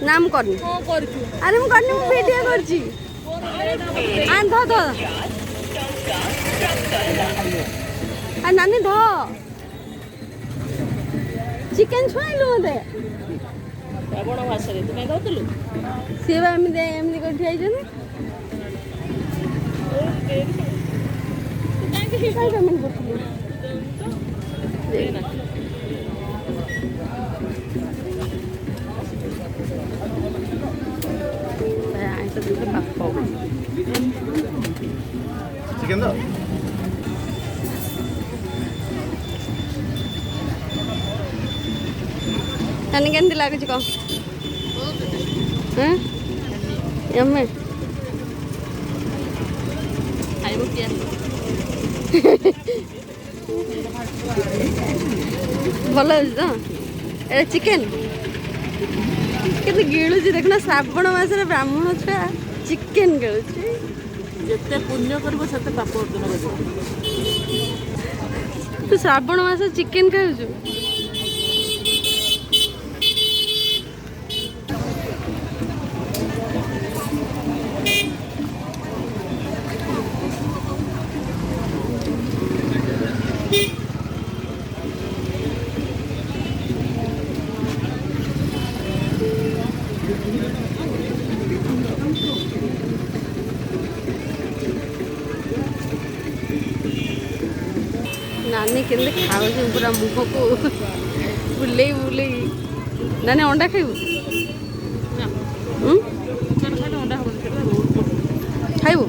नाम करनी अरे मु करनी वीडियो करची आन ध ध आ नानी ध चिकन छुआइलु मते श्रावण मासरे तू काय कहतलु से बा एमदी कर ठिया जन काय पेमेंट करथलु देना चिकन दो नानी केमती लाଗୁଛି कह हैं यम्मे खाइबो किया भल अछि तो ए चिकन केते गिळुଛି देखना श्रावण मासरे ब्राह्मण छुआ चिकन गिळुଛି जेते पुण्य करबो सेते पाप अर्जन करबो तू श्रावण मास चिकन खाउछु नानी केंदे खाऊ पूरा मुख को बुले बुले नानी अंडा खाइबू खाइबू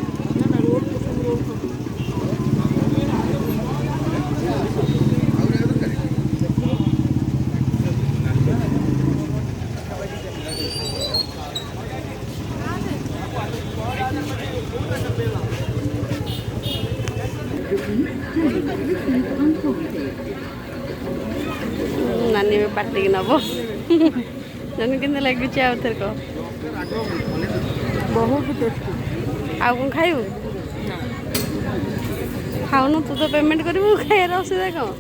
नानी में पार्टी नब नानी के लगे आउ थे कह बहुत टेस्टी आउ कौन खाइबू खाऊनु तू तो पेमेंट करू खाइबार असुविधा कौन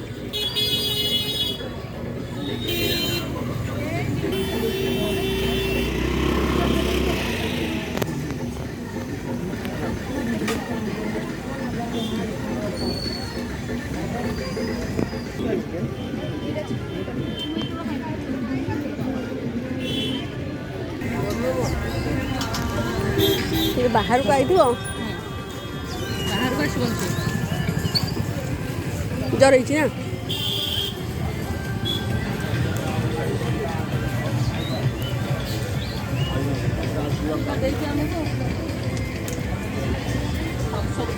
बाहर को आई बाहर को जर ना देखिए हमको सब